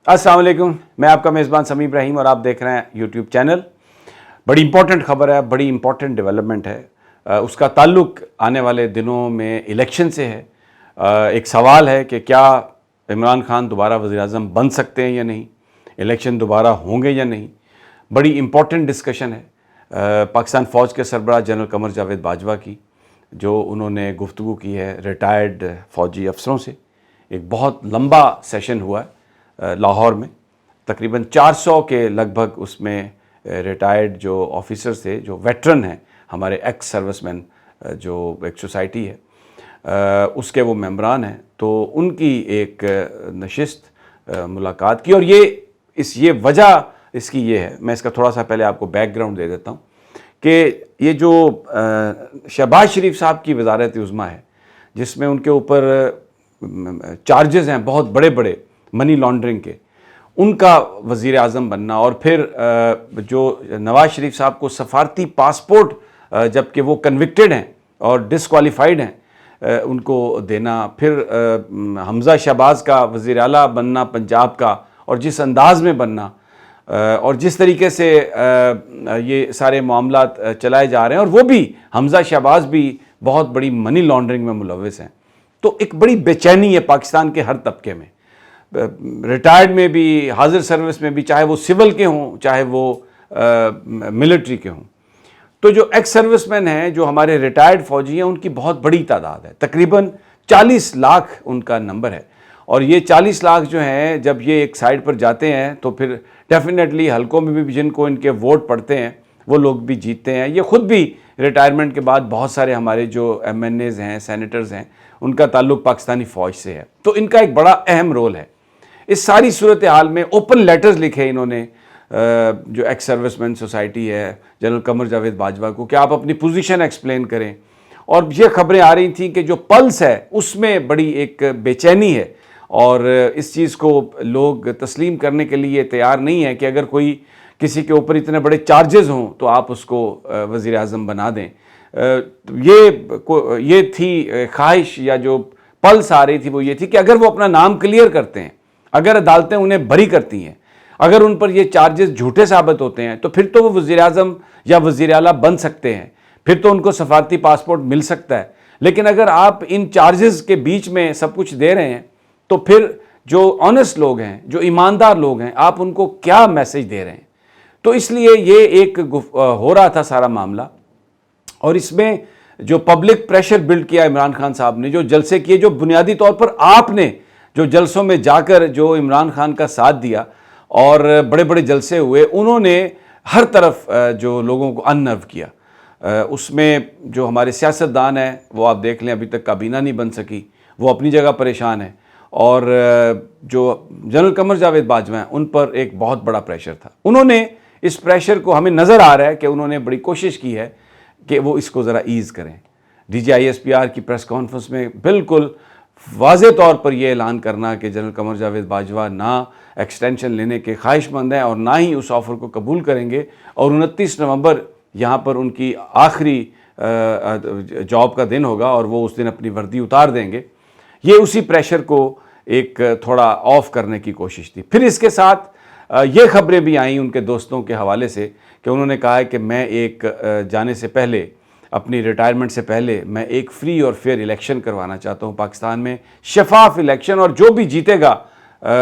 السلام علیکم، میں آپ کا میزبان سمیع ابراہیم اور آپ دیکھ رہے ہیں یوٹیوب چینل۔ بڑی امپورٹنٹ خبر ہے، بڑی امپورٹنٹ ڈیولپمنٹ ہے، اس کا تعلق آنے والے دنوں میں الیکشن سے ہے۔ ایک سوال ہے کہ کیا عمران خان دوبارہ وزیر اعظم بن سکتے ہیں یا نہیں، الیکشن دوبارہ ہوں گے یا نہیں۔ بڑی امپورٹنٹ ڈسکشن ہے پاکستان فوج کے سربراہ جنرل قمر جاوید باجوہ کی، جو انہوں نے گفتگو کی ہے ریٹائرڈ فوجی افسروں سے۔ ایک بہت لمبا سیشن ہوا ہے لاہور میں، تقریباً 400 کے لگ بھگ اس میں ریٹائرڈ جو آفیسرز تھے، جو ویٹرن ہیں، ہمارے ایکس سروس مین، جو ایک سوسائٹی ہے اس کے وہ ممبران ہیں، تو ان کی ایک نشست ملاقات کی۔ اور یہ وجہ اس کی یہ ہے، میں اس کا تھوڑا سا پہلے آپ کو بیک گراؤنڈ دے دیتا ہوں کہ یہ جو شہباز شریف صاحب کی وزارت عظمیٰ ہے، جس میں ان کے اوپر چارجز ہیں بہت بڑے بڑے منی لانڈرنگ کے، ان کا وزیر اعظم بننا، اور پھر جو نواز شریف صاحب کو سفارتی پاسپورٹ جبکہ وہ کنوکٹڈ ہیں اور ڈسکوالیفائڈ ہیں ان کو دینا، پھر حمزہ شہباز کا وزیر اعلیٰ بننا پنجاب کا، اور جس انداز میں بننا اور جس طریقے سے یہ سارے معاملات چلائے جا رہے ہیں، اور وہ بھی حمزہ شہباز بھی بہت بڑی منی لانڈرنگ میں ملوث ہیں، تو ایک بڑی بے چینی ہے پاکستان کے ہر طبقے میں، ریٹائرڈ میں بھی، حاضر سروس میں بھی، چاہے وہ سول کے ہوں چاہے وہ ملٹری کے ہوں۔ تو جو ایکس سروس مین ہیں، جو ہمارے ریٹائرڈ فوجی ہیں، ان کی بہت بڑی تعداد ہے، تقریباً 40 لاکھ ان کا نمبر ہے۔ اور یہ 40 لاکھ جو ہیں، جب یہ ایک سائڈ پر جاتے ہیں تو پھر ڈیفینیٹلی حلقوں میں بھی جن کو ان کے ووٹ پڑتے ہیں وہ لوگ بھی جیتتے ہیں۔ یہ خود بھی ریٹائرمنٹ کے بعد بہت سارے ہمارے جو ایم این ایز ہیں، سینیٹرز ہیں، ان کا تعلق پاکستانی فوج سے ہے، تو ان کا ایک بڑا اہم رول ہے اس ساری صورتحال میں۔ اوپن لیٹرز لکھے انہوں نے جو ایکس سروس مین سوسائٹی ہے جنرل قمر جاوید باجوہ کو، کہ آپ اپنی پوزیشن ایکسپلین کریں۔ اور یہ خبریں آ رہی تھیں کہ جو پلس ہے اس میں بڑی ایک بے چینی ہے، اور اس چیز کو لوگ تسلیم کرنے کے لیے تیار نہیں ہیں کہ اگر کوئی کسی کے اوپر اتنے بڑے چارجز ہوں تو آپ اس کو وزیر اعظم بنا دیں۔ یہ تھی خواہش، یا جو پلس آ رہی تھی وہ یہ تھی کہ اگر وہ اپنا نام کلیئر کرتے ہیں، اگر عدالتیں انہیں بری کرتی ہیں، اگر ان پر یہ چارجز جھوٹے ثابت ہوتے ہیں، تو پھر تو وہ وزیر اعظم یا وزیر اعلیٰ بن سکتے ہیں، پھر تو ان کو سفارتی پاسپورٹ مل سکتا ہے۔ لیکن اگر آپ ان چارجز کے بیچ میں سب کچھ دے رہے ہیں، تو پھر جو آنیسٹ لوگ ہیں، جو ایماندار لوگ ہیں، آپ ان کو کیا میسج دے رہے ہیں؟ تو اس لیے یہ ایک ہو رہا تھا سارا معاملہ، اور اس میں جو پبلک پریشر بلڈ کیا عمران خان صاحب نے، جو جلسے کیے، جو بنیادی طور پر آپ نے جو جلسوں میں جا کر جو عمران خان کا ساتھ دیا اور بڑے بڑے جلسے ہوئے، انہوں نے ہر طرف جو لوگوں کو ان نرو کیا۔ اس میں جو ہمارے سیاستدان ہیں، وہ آپ دیکھ لیں ابھی تک کابینہ نہیں بن سکی، وہ اپنی جگہ پریشان ہیں، اور جو جنرل قمر جاوید باجوہ ہیں، ان پر ایک بہت بڑا پریشر تھا۔ انہوں نے اس پریشر کو، ہمیں نظر آ رہا ہے کہ انہوں نے بڑی کوشش کی ہے کہ وہ اس کو ذرا ایز کریں۔ D G I S P R کی پریس کانفرنس میں بالکل واضح طور پر یہ اعلان کرنا کہ جنرل قمر جاوید باجوہ نہ ایکسٹینشن لینے کے خواہش مند ہیں اور نہ ہی اس آفر کو قبول کریں گے، اور 29 نومبر یہاں پر ان کی آخری جاب کا دن ہوگا اور وہ اس دن اپنی وردی اتار دیں گے۔ یہ اسی پریشر کو ایک تھوڑا آف کرنے کی کوشش تھی۔ پھر اس کے ساتھ یہ خبریں بھی آئیں ان کے دوستوں کے حوالے سے کہ انہوں نے کہا ہے کہ میں ایک جانے سے پہلے، اپنی ریٹائرمنٹ سے پہلے، میں ایک فری اور فیئر الیکشن کروانا چاہتا ہوں پاکستان میں، شفاف الیکشن، اور جو بھی جیتے گا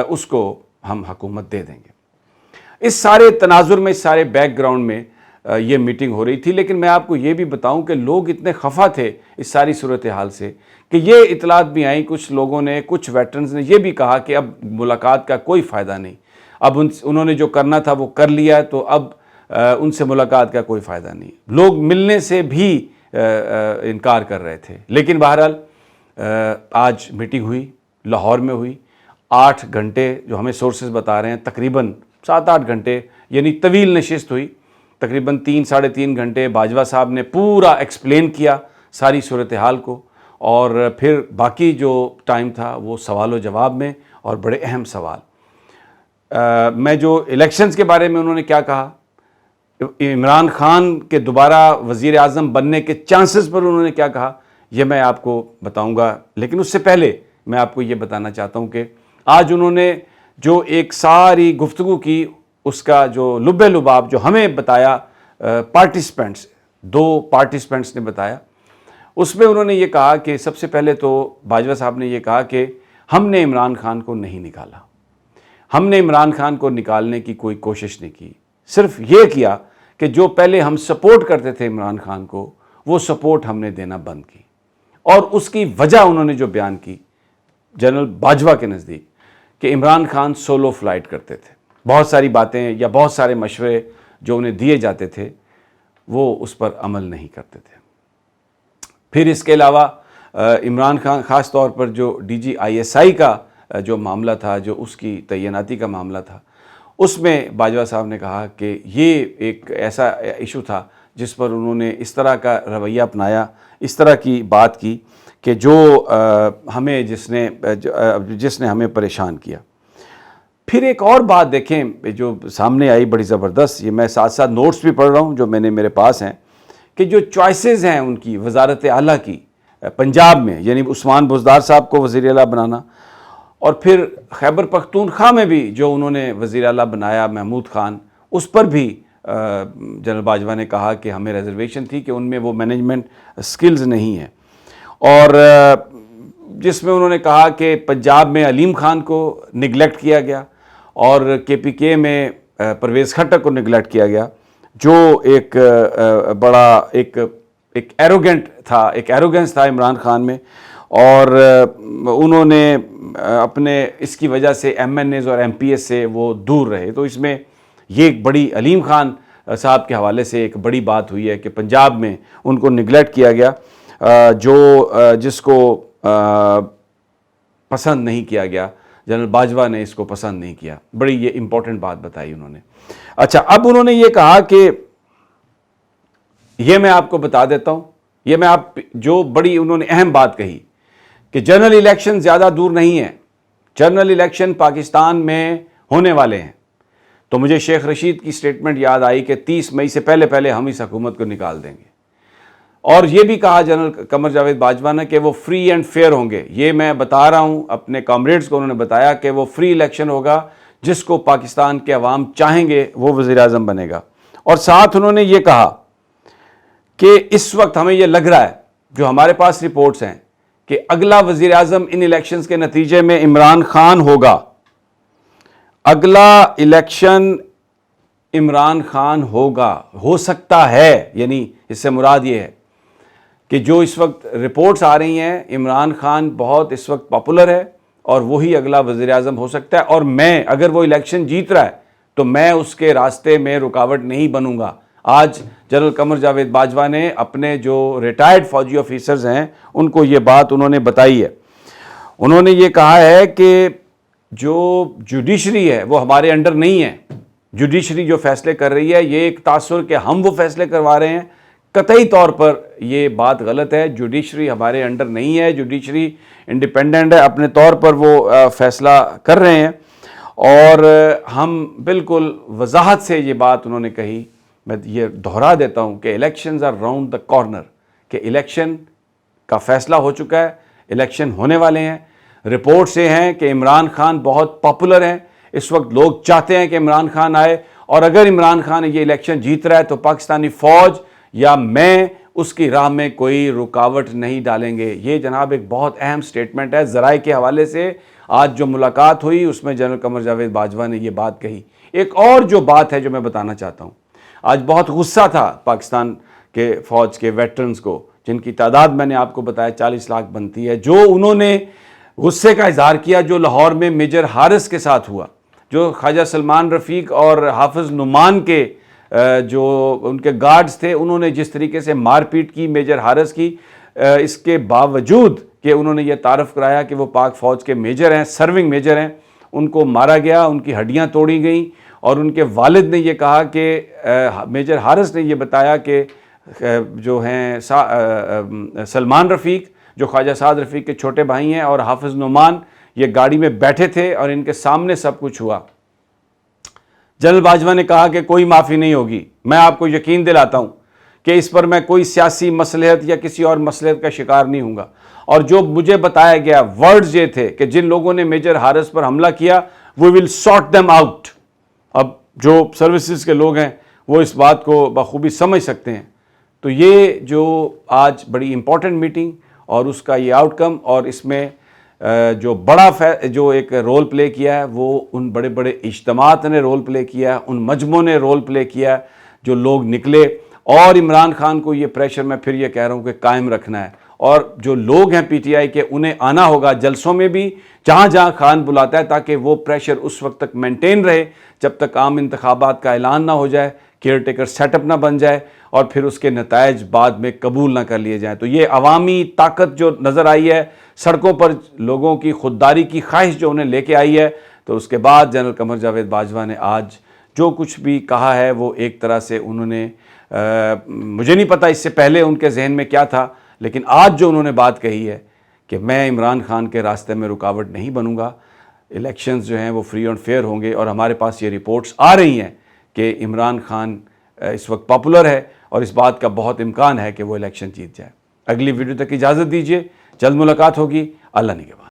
اس کو ہم حکومت دے دیں گے۔ اس سارے تناظر میں، اس سارے بیک گراؤنڈ میں یہ میٹنگ ہو رہی تھی۔ لیکن میں آپ کو یہ بھی بتاؤں کہ لوگ اتنے خفا تھے اس ساری صورتحال سے کہ یہ اطلاعات بھی آئیں، کچھ لوگوں نے، کچھ ویٹرنز نے یہ بھی کہا کہ اب ملاقات کا کوئی فائدہ نہیں، اب انہوں نے جو کرنا تھا وہ کر لیا ہے، تو اب ان سے ملاقات کا کوئی فائدہ نہیں۔ لوگ ملنے سے بھی انکار کر رہے تھے۔ لیکن بہرحال آج میٹنگ ہوئی، لاہور میں ہوئی، 8 گھنٹے جو ہمیں سورسز بتا رہے ہیں، تقریباً 7-8 گھنٹے، یعنی طویل نشست ہوئی۔ تقریباً 3-3.5 گھنٹے باجوہ صاحب نے پورا ایکسپلین کیا ساری صورتحال کو، اور پھر باقی جو ٹائم تھا وہ سوال و جواب میں، اور بڑے اہم سوال۔ میں جو الیکشنز کے بارے میں انہوں نے کیا کہا، عمران خان کے دوبارہ وزیر اعظم بننے کے چانسز پر انہوں نے کیا کہا، یہ میں آپ کو بتاؤں گا۔ لیکن اس سے پہلے میں آپ کو یہ بتانا چاہتا ہوں کہ آج انہوں نے جو ایک ساری گفتگو کی، اس کا جو لب لباب جو ہمیں بتایا پارٹیسپینٹس، 2 پارٹیسپینٹس نے بتایا، اس میں انہوں نے یہ کہا کہ سب سے پہلے تو باجوہ صاحب نے یہ کہا کہ ہم نے عمران خان کو نہیں نکالا، ہم نے عمران خان کو نکالنے کی کوئی کوشش نہیں کی، صرف یہ کیا کہ جو پہلے ہم سپورٹ کرتے تھے عمران خان کو، وہ سپورٹ ہم نے دینا بند کی۔ اور اس کی وجہ انہوں نے جو بیان کی جنرل باجوہ کے نزدیک، کہ عمران خان سولو فلائٹ کرتے تھے، بہت ساری باتیں یا بہت سارے مشورے جو انہیں دیے جاتے تھے وہ اس پر عمل نہیں کرتے تھے۔ پھر اس کے علاوہ عمران خان خاص طور پر جو ڈی جی ISI کا جو معاملہ تھا، جو اس کی تعیناتی کا معاملہ تھا، اس میں باجوہ صاحب نے کہا کہ یہ ایک ایسا ایشو تھا جس پر انہوں نے اس طرح کا رویہ اپنایا، اس طرح کی بات کی کہ جو ہمیں جس نے ہمیں پریشان کیا۔ پھر ایک اور بات دیکھیں جو سامنے آئی بڑی زبردست، یہ میں ساتھ ساتھ نوٹس بھی پڑھ رہا ہوں جو میرے پاس ہیں، کہ جو چوائسز ہیں ان کی وزارت اعلیٰ کی پنجاب میں، یعنی عثمان بزدار صاحب کو وزیر اعلیٰ بنانا، اور پھر خیبر پختونخوا میں بھی جو انہوں نے وزیر اعلیٰ بنایا محمود خان، اس پر بھی جنرل باجوہ نے کہا کہ ہمیں ریزرویشن تھی کہ ان میں وہ مینجمنٹ سکلز نہیں ہیں، اور جس میں انہوں نے کہا کہ پنجاب میں علیم خان کو نگلیکٹ کیا گیا اور KPK میں پرویز کھٹر کو نگلیکٹ کیا گیا، جو ایک بڑا ایک ایروگنٹ تھا، ایک ایروگنس تھا عمران خان میں، اور انہوں نے اپنے اس کی وجہ سے MNAs اور MPs سے وہ دور رہے۔ تو اس میں یہ ایک بڑی علیم خان صاحب کے حوالے سے ایک بڑی بات ہوئی ہے کہ پنجاب میں ان کو نگلیکٹ کیا گیا، جس کو پسند نہیں کیا گیا، جنرل باجوہ نے اس کو پسند نہیں کیا۔ بڑی یہ امپورٹنٹ بات بتائی انہوں نے۔ اچھا، اب انہوں نے یہ کہا کہ یہ میں آپ کو بتا دیتا ہوں، یہ میں جو بڑی انہوں نے اہم بات کہی کہ جنرل الیکشن زیادہ دور نہیں ہے، جنرل الیکشن پاکستان میں ہونے والے ہیں۔ تو مجھے شیخ رشید کی سٹیٹمنٹ یاد آئی کہ 30 مئی سے پہلے ہم اس حکومت کو نکال دیں گے، اور یہ بھی کہا جنرل قمر جاوید باجوہ نے کہ وہ فری اینڈ فیئر ہوں گے۔ یہ میں بتا رہا ہوں اپنے کامریڈز کو، انہوں نے بتایا کہ وہ فری الیکشن ہوگا، جس کو پاکستان کے عوام چاہیں گے وہ وزیر اعظم بنے گا۔ اور ساتھ انہوں نے یہ کہا کہ اس وقت ہمیں یہ لگ رہا ہے، جو ہمارے پاس رپورٹس ہیں، کہ اگلا وزیر اعظم ان الیکشنز کے نتیجے میں عمران خان ہوگا، اگلا الیکشن عمران خان ہوگا، ہو سکتا ہے، یعنی اس سے مراد یہ ہے کہ جو اس وقت رپورٹس آ رہی ہیں، عمران خان بہت اس وقت پاپولر ہے اور وہی اگلا وزیر اعظم ہو سکتا ہے، اور میں اگر وہ الیکشن جیت رہا ہے تو میں اس کے راستے میں رکاوٹ نہیں بنوں گا۔ آج جنرل قمر جاوید باجوہ نے اپنے جو ریٹائرڈ فوجی آفیسرز ہیں ان کو یہ بات انہوں نے بتائی ہے۔ انہوں نے یہ کہا ہے کہ جو جوڈیشری ہے وہ ہمارے انڈر نہیں ہے، جوڈیشری جو فیصلے کر رہی ہے، یہ ایک تاثر کہ ہم وہ فیصلے کروا رہے ہیں، قطعی طور پر یہ بات غلط ہے۔ جوڈیشری ہمارے انڈر نہیں ہے، جوڈیشری انڈیپینڈنٹ ہے، اپنے طور پر وہ فیصلہ کر رہے ہیں، اور ہم بالکل وضاحت سے یہ بات انہوں نے کہی۔ میں یہ دہرا دیتا ہوں کہ elections are round the corner, کہ الیکشن کا فیصلہ ہو چکا ہے، الیکشن ہونے والے ہیں۔ رپورٹس یہ ہیں کہ عمران خان بہت پاپولر ہیں، اس وقت لوگ چاہتے ہیں کہ عمران خان آئے، اور اگر عمران خان یہ الیکشن جیت رہا ہے تو پاکستانی فوج یا میں اس کی راہ میں کوئی رکاوٹ نہیں ڈالیں گے۔ یہ جناب ایک بہت اہم سٹیٹمنٹ ہے۔ ذرائع کے حوالے سے آج جو ملاقات ہوئی اس میں جنرل قمر جاوید باجوہ نے یہ بات کہی۔ ایک اور جو بات ہے جو میں بتانا چاہتا ہوں، آج بہت غصہ تھا پاکستان کے فوج کے ویٹرنز کو، جن کی تعداد میں نے آپ کو بتایا 40 لاکھ بنتی ہے، جو انہوں نے غصے کا اظہار کیا جو لاہور میں میجر حارث کے ساتھ ہوا، جو خواجہ سلمان رفیق اور حافظ نعمان کے جو ان کے گارڈز تھے، انہوں نے جس طریقے سے مار پیٹ کی میجر حارث کی، اس کے باوجود کہ انہوں نے یہ تعارف کرایا کہ وہ پاک فوج کے میجر ہیں، سرونگ میجر ہیں، ان کو مارا گیا، ان کی ہڈیاں توڑی گئیں، اور ان کے والد نے یہ کہا کہ میجر حارث نے یہ بتایا کہ جو ہیں سلمان رفیق جو خواجہ سعد رفیق کے چھوٹے بھائی ہیں اور حافظ نعمان یہ گاڑی میں بیٹھے تھے اور ان کے سامنے سب کچھ ہوا۔ جنرل باجوہ نے کہا کہ کوئی معافی نہیں ہوگی، میں آپ کو یقین دلاتا ہوں کہ اس پر میں کوئی سیاسی مصلحت یا کسی اور مصلحت کا شکار نہیں ہوں گا، اور جو مجھے بتایا گیا ورڈز یہ تھے کہ جن لوگوں نے میجر حارث پر حملہ کیا وی ول سارٹ دیم آؤٹ. اب جو سروسز کے لوگ ہیں وہ اس بات کو بخوبی سمجھ سکتے ہیں. تو یہ جو آج بڑی امپورٹنٹ میٹنگ اور اس کا یہ آؤٹ کم، اور اس میں جو بڑا جو ایک رول پلے کیا ہے وہ ان بڑے بڑے اجتماعات نے رول پلے کیا ہے، ان مجمعوں نے رول پلے کیا ہے جو لوگ نکلے. اور عمران خان کو یہ پریشر میں پھر یہ کہہ رہا ہوں کہ قائم رکھنا ہے، اور جو لوگ ہیں پی ٹی آئی کے انہیں آنا ہوگا جلسوں میں بھی جہاں جہاں خان بلاتا ہے، تاکہ وہ پریشر اس وقت تک مینٹین رہے جب تک عام انتخابات کا اعلان نہ ہو جائے، کیئر ٹیکر سیٹ اپ نہ بن جائے اور پھر اس کے نتائج بعد میں قبول نہ کر لیے جائیں. تو یہ عوامی طاقت جو نظر آئی ہے سڑکوں پر، لوگوں کی خودداری کی خواہش جو انہیں لے کے آئی ہے، تو اس کے بعد جنرل قمر جاوید باجوہ نے آج جو کچھ بھی کہا ہے وہ ایک طرح سے انہوں نے مجھے نہیں پتا اس سے پہلے ان کے ذہن میں کیا تھا، لیکن آج جو انہوں نے بات کہی ہے کہ میں عمران خان کے راستے میں رکاوٹ نہیں بنوں گا، الیکشنز جو ہیں وہ فری اینڈ فیئر ہوں گے. اور ہمارے پاس یہ رپورٹس آ رہی ہیں کہ عمران خان اس وقت پاپولر ہے اور اس بات کا بہت امکان ہے کہ وہ الیکشن جیت جائے. اگلی ویڈیو تک اجازت دیجیے، جلد ملاقات ہوگی. اللہ نگہبان.